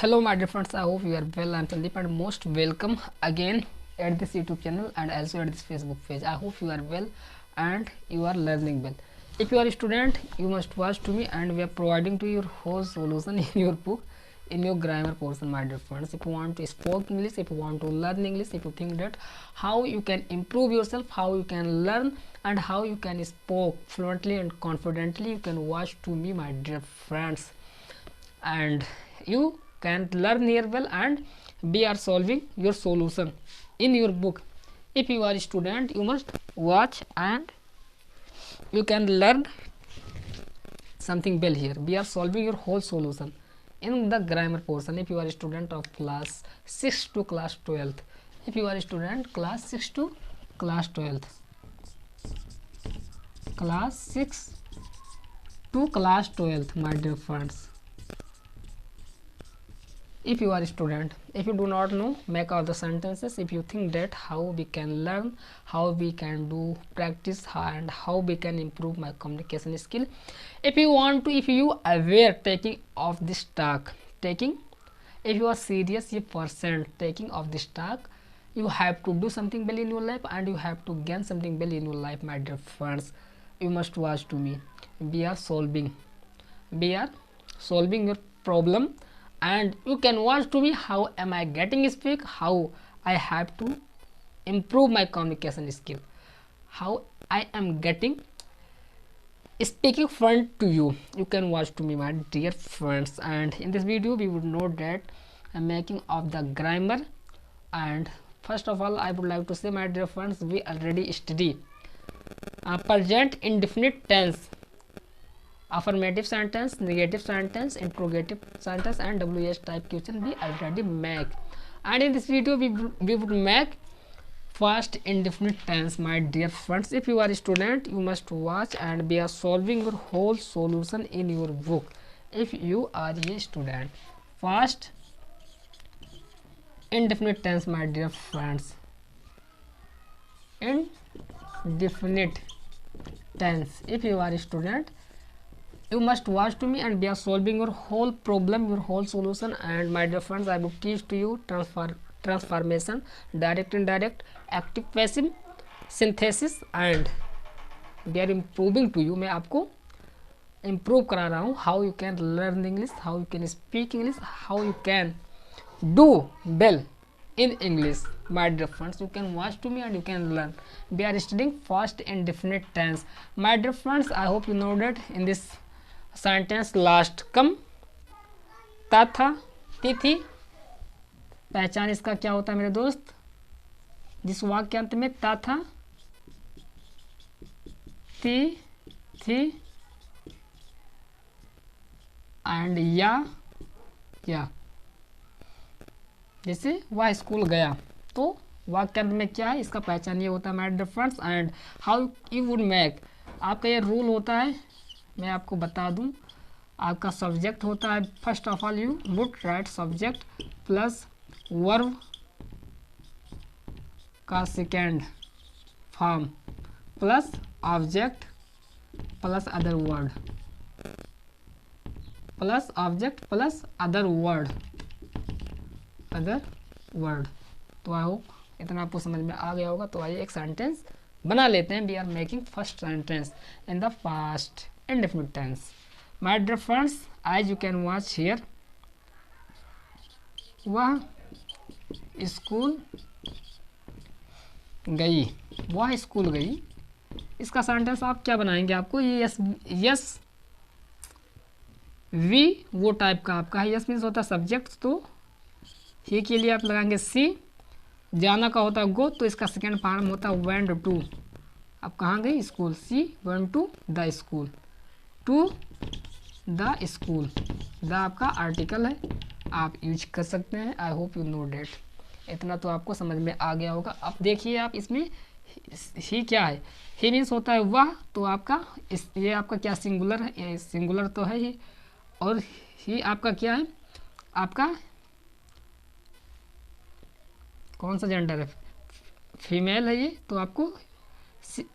Hello my dear friends, I hope you are well. I'm Sandeep and most welcome again at this YouTube channel and also at this Facebook page. I hope you are well and you are learning well. If you are a student, you must watch to me and we are providing to your whole solution in your book, in your grammar portion my dear friends. If you want to speak English, if you want to learn English, if you think that how you can improve yourself, how you can learn and how you can speak fluently and confidently, you can watch to me my dear friends. And you can learn here well and we are solving your solution in your book. If you are a student, you must watch and you can learn something well here. We are solving your whole solution in the grammar portion. If you are a student of class 6 to class 12th, if you are a student class 6 to class 12th, class 6 to class 12th my dear friends, if you are a student, if you do not know, make all the sentences. If you think that how we can learn, how we can do practice and how we can improve my communication skill, if you want to, if you aware taking of this task, taking, if you are serious a person taking of this task, you have to do something well in your life and you have to gain something well in your life my dear friends. You must watch to me. We are solving your problem and you can watch to me how am I getting speak, how I have to improve my communication skill, how I am getting speaking front to you. You can watch to me my dear friends. And in this video we would know that I'm making of the grammar. And first of all I would like to say my dear friends, we already study present indefinite tense, affirmative sentence, negative sentence, interrogative sentence and WH type question we already make. And in this video we would make first indefinite tense my dear friends. If you are a student, you must watch and we are solving your whole solution in your book. If you are a student, first indefinite tense my dear friends, indefinite tense. If you are a student, you must watch to me and we are solving your whole problem, your whole solution. And my dear friends, I will teach to you transformation, direct, indirect, active, passive, synthesis and we are improving to you. मैं आपको improve करा रहा हूँ how you can learn English, how you can speak English, how you can do well in English. My dear friends, you can watch to me and you can learn. We are studying first indefinite tense. My dear friends, I hope you know that in this sentence last come तथा तिथि, पहचान इसका क्या होता है मेरे दोस्त, जिस वाक्य अंत में तथा तिथि एंड या, जैसे वह स्कूल गया तो वाक्य अंत में क्या है, इसका पहचान ये होता है my dear friends. And how you would make, आपका ये रूल होता है, मैं आपको बता दूं. आपका सब्जेक्ट होता है first of all you would write subject plus verb का second form plus object plus other word, plus object plus other word. तो आई होप इतना आपको समझ में आ गया होगा. तो आइए एक सेंटेंस बना लेते हैं. We are making first sentence in the past indefinite tense. My dear friends, as you can watch here, वह स्कूल गई, वह स्कूल गई. इसका सेंटेंस आप क्या बनाएंगे, आपको ये यस वी वो टाइप का आपका है. यस मीन्स होता है सब्जेक्ट, तो ही के लिए आप लगाएंगे सी. जाना का होता है गो, तो इसका सेकेंड फॉर्म होता है वेंट टू. आप कहाँ गई, school. She went to the school, to the school. The आपका आर्टिकल है, आप यूज कर सकते हैं. I hope you know that. इतना तो आपको समझ में आ गया होगा. अब देखिए आप इसमें ही क्या है, ही मीन्स होता है वह, तो आपका ये आपका क्या सिंगुलर है, ये सिंगुलर तो है ही. और ही आपका क्या है, आपका कौन सा जेंडर है, फीमेल है ये, तो आपको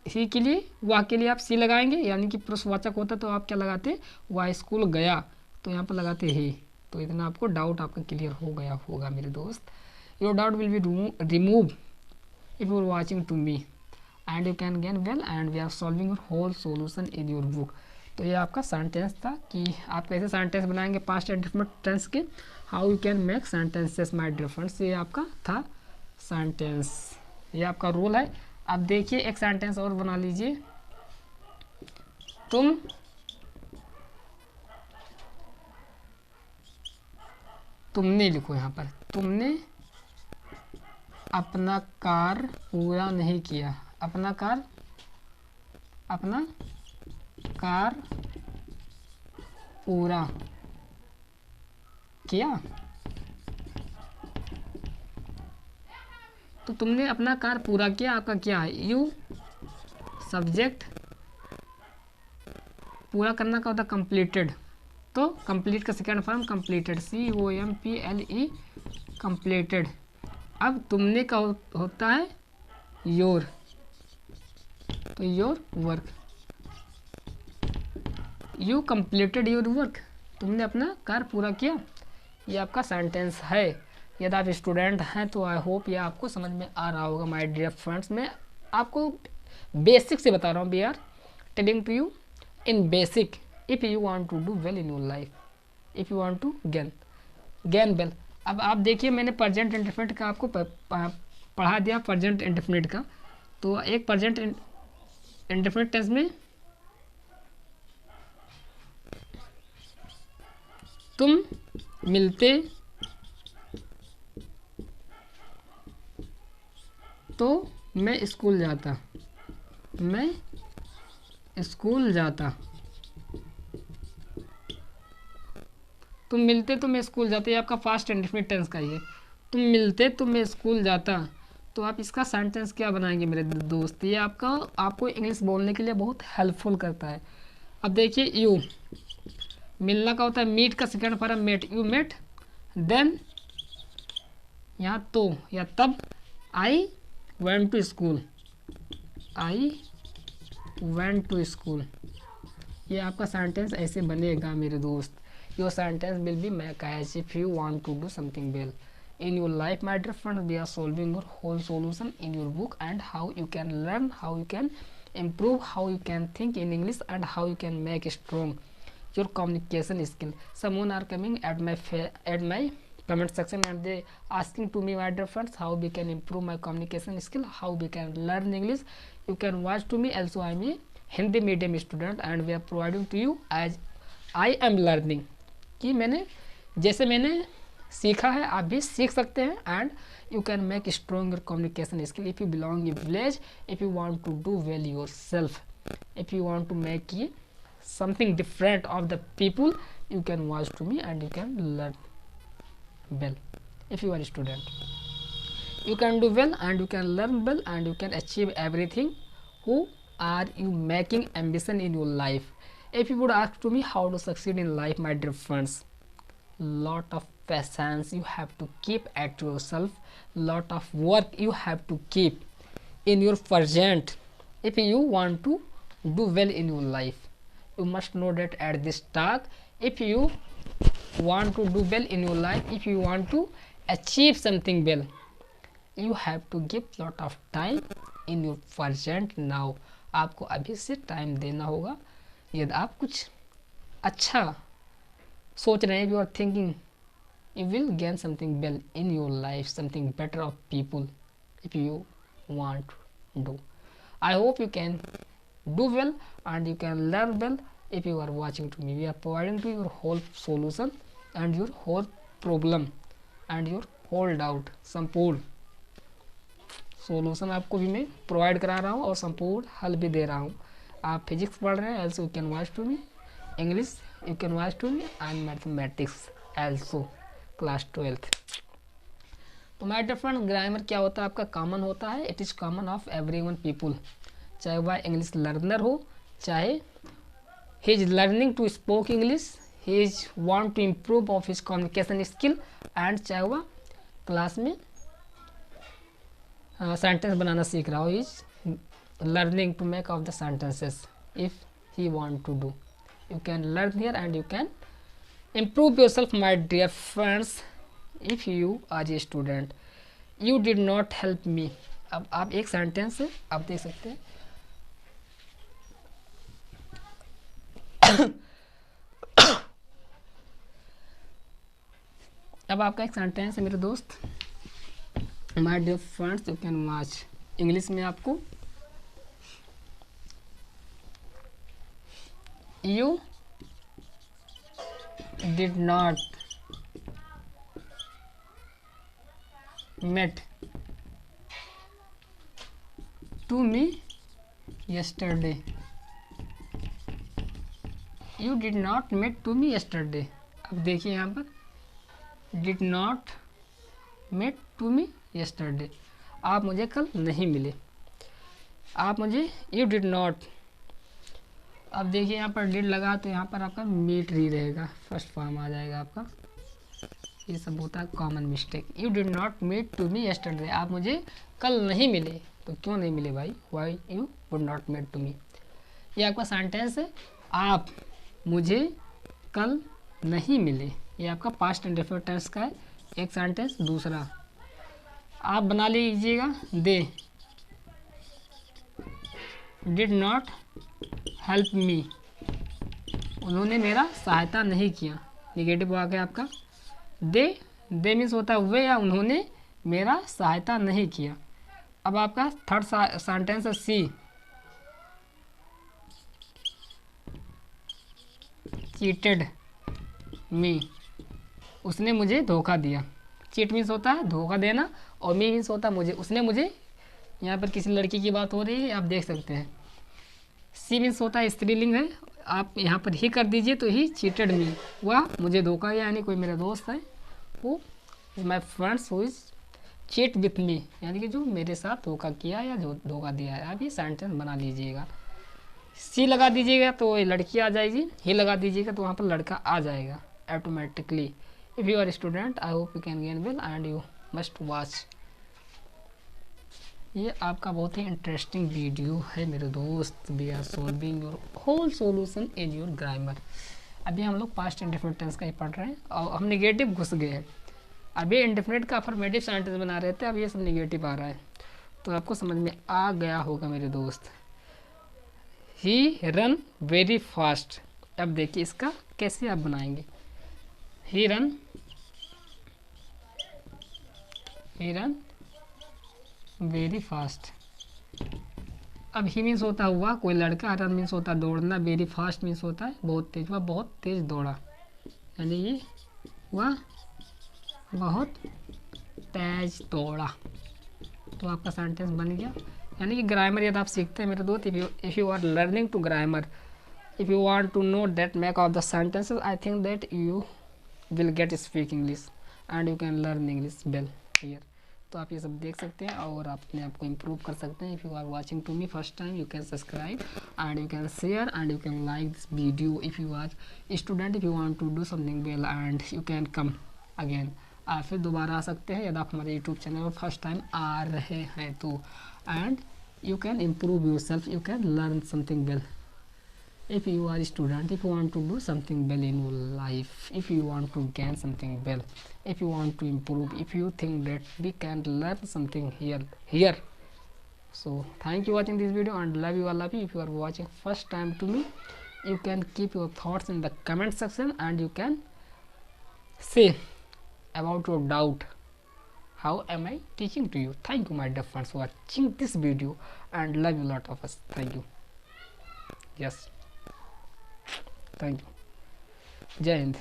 ही के लिए, वह के लिए आप सी लगाएंगे, यानी कि पुरुषवाचक होता तो आप क्या लगाते, वह स्कूल गया, तो यहाँ पर लगाते ही. तो इतना आपको डाउट आपका क्लियर हो गया होगा मेरे दोस्त. Your doubt will be remove if you are watching to me and you can gain well and we are solving your whole solution in your book. तो ये आपका सेंटेंस था कि आप कैसे सेंटेंस बनाएंगे पास्ट एंड डिफरेंट टेंस के. How you can make sentences my dear friends. ये आपका था सेंटेंस, ये आपका रूल है. अब देखिए एक सेंटेंस और बना लीजिए. तुमने लिखो यहाँ पर, तुमने अपना कार्य पूरा नहीं किया. अपना कार्य पूरा किया. तो तुमने अपना कार्य पूरा किया, आपका क्या है यू. सब्जेक्ट पूरा करना का होता है कंप्लीटेड. तो कंप्लीट का second form completed, COMPLE completed. अब तुमने का होता है योर, तो your work. You completed your work. तुमने अपना कार्य पूरा किया. ये आपका सेंटेंस है. यदि आप स्टूडेंट हैं तो आई होप ये आपको समझ में आ रहा होगा माय डियर फ्रेंड्स. मैं आपको बेसिक से बता रहा हूँ. We are telling to you in basic. If you want to do well in your life, if you want to gain well. अब आप देखिए मैंने प्रेजेंट इंडेफिनिट का आपको पढ़ा दिया, प्रेजेंट इंडेफिनिट का. तो एक प्रेजेंट इंडेफिनिट टेंस में तुम मिलते तो मैं स्कूल जाता. मैं स्कूल जाता. तुम मिलते तो मैं स्कूल जाता. ये आपका फास्ट इंडेफिनिट टेंस का ही है. तुम मिलते तो मैं स्कूल जाता. तो आप इसका सेंटेंस क्या बनाएंगे मेरे दोस्त. ये आपको इंग्लिश बोलने के लिए बहुत हेल्पफुल करता है. अब देखिए यू मिलना का होता है मीट का second form met. You met. Then यहाँ तो या तब I went to school. I went to school. ये आपका सेंटेंस ऐसे बनेगा मेरे दोस्त. Your sentence will be make as if you want to do something well in your life. My dear friends, we are solving your whole solution in your book and how you can learn, how you can improve, how you can think in English and how you can make strong your communication skill. Someone are coming at my comment section and they asking to me, my dear friends, how we can improve my communication skill, how we can learn English. You can watch to me. Also I am a Hindi medium student and we are providing to you as I am learning. कि मैंने सीखा है आप भी सीख सकते हैं. And you can make stronger communication skill if you belong in village, if you want to do well yourself, if you want to make ये something different of the people. You can watch to me and you can learn well. If you are student you can do well and you can learn well and you can achieve everything. Who are you making ambition in your life? If you would ask to me how to succeed in life, my dear friends, lot of patience you have to keep at yourself, lot of work you have to keep in your present. If you want to do well in your life, you must know that at this talk, if you want to do well in your life, if you want to achieve something well, you have to give lot of time in your present now. आपको अभी से time देना होगा. यदि आप कुछ अच्छा सोच रहे हैं, you are thinking, you will gain something well in your life, something better of people if you want to do. I hope you can do well and you can learn well if you are watching to me. We are providing to your whole solution and your whole problem and your whole doubt. संपूर्ण solution आपको भी मैं provide करा रहा हूँ और संपूर्ण हल भी दे रहा हूँ. आप फिजिक्स पढ़ रहे हैं, also you can watch to me. English you can watch to me and mathematics also class 12th. तो माय डियर फ्रेंड, ग्रामर क्या होता है आपका? कॉमन होता है. It is common of every one people, चाहे वह इंग्लिश लर्नर हो, चाहे he is learning to spoke English, he is want to improve of his communication skill, and चाहे वह क्लास में सेंटेंस बनाना सीख रहा हो, he is learning to make of the sentences. If he want to do, you can learn here and you can improve yourself my dear friends if you are a student you did not help me। अब आप एक sentence आप देख सकते हैं। अब आपका एक सेंटेंस है मेरे दोस्त, my dear friends you can watch. English में आपको you did not met to me yesterday। you did not met to me yesterday। अब देखिए यहाँ पर did not met to me yesterday, आप मुझे कल नहीं मिले। आप मुझे you did not, अब देखिए यहाँ पर did लगा तो यहाँ पर आपका meet ही रहेगा, फर्स्ट फॉर्म आ जाएगा आपका। ये सब होता है common mistake. You did not meet to me yesterday, आप मुझे कल नहीं मिले। तो क्यों नहीं मिले भाई, why you would not meet to me. ये आपका सेंटेंस है, आप मुझे कल नहीं मिले। ये आपका पास्ट इंडेफिनिट टेंस का है एक सेंटेंस। दूसरा आप बना लीजिएगा, they did not help me, उन्होंने मेरा सहायता नहीं किया। निगेटिव आ गया आपका, दे मीन्स होता है वे या उन्होंने मेरा सहायता नहीं किया। अब आपका थर्ड सेंटेंस है, सी चीटेड मी, उसने मुझे धोखा दिया। चीट मीन्स होता है धोखा देना और मी मीन्स होता है मुझे। उसने मुझे, यहाँ पर किसी लड़की की बात हो रही है आप देख सकते हैं। सी मीन्स होता है स्त्रीलिंग है, आप यहाँ पर ही कर दीजिए तो ही चीटेड मी, वह मुझे धोखा, यानी कोई मेरा दोस्त है, वो my friends who is cheat with me, यानी कि जो मेरे साथ धोखा किया या जो धोखा दिया है। आप ये सेंटेंस बना लीजिएगा। सी लगा दीजिएगा तो लड़की आ जाएगी, ही लगा दीजिएगा तो वहाँ पर लड़का आ जाएगा automatically. If you are student I hope you can gain well and you must watch. ये आपका बहुत ही इंटरेस्टिंग वीडियो है मेरे दोस्त। We are solving your whole solution in your grammar. अभी हम लोग पास्ट इंडेफिनिट टेंस का ही पढ़ रहे हैं और हम नेगेटिव घुस गए हैं। अभी इंडेफिनिट का अफर्मेटिव सेंटेंस बना रहे थे, अब ये सब नेगेटिव आ रहा है तो आपको समझ में आ गया होगा मेरे दोस्त। ही रन वेरी फास्ट। अब देखिए इसका कैसे आप बनाएंगे। ही रन वेरी फास्ट। अब ही मीन्स होता हुआ कोई लड़का, रन मीन्स होता दौड़ना, वेरी फास्ट मीन्स होता है बहुत तेज, वह बहुत तेज दौड़ा, यानी ये वह बहुत तेज दौड़ा। तो आपका सेंटेंस बन गया। यानी कि ग्रामर यदि आप सीखते हैं मेरे दोस्त, if you are learning to grammar, if you want to know that make of the sentences, I think that you will get speak English and you can learn English well here. तो आप ये सब देख सकते हैं और आप अपने आप को इम्प्रूव कर सकते हैं। If you are watching to me first time, you can subscribe and you can share and you can like this video. If you are a student, if you want to do something well, and you can come again. आप फिर दोबारा आ सकते हैं यदि आप हमारे YouTube channel पर first time आ रहे हैं तो, and you can improve your self, you can learn something well. If you are a student, if you want to do something well in your life, if you want to gain something well, if you want to improve, if you think that we can learn something here. So thank you watching this video and love you, all of you. If you are watching first time to me, you can keep your thoughts in the comment section and you can say about your doubt. How am I teaching to you? Thank you my dear friends for watching this video and love you lot of us. Thank you. Yes. Thank you. Jai Hind.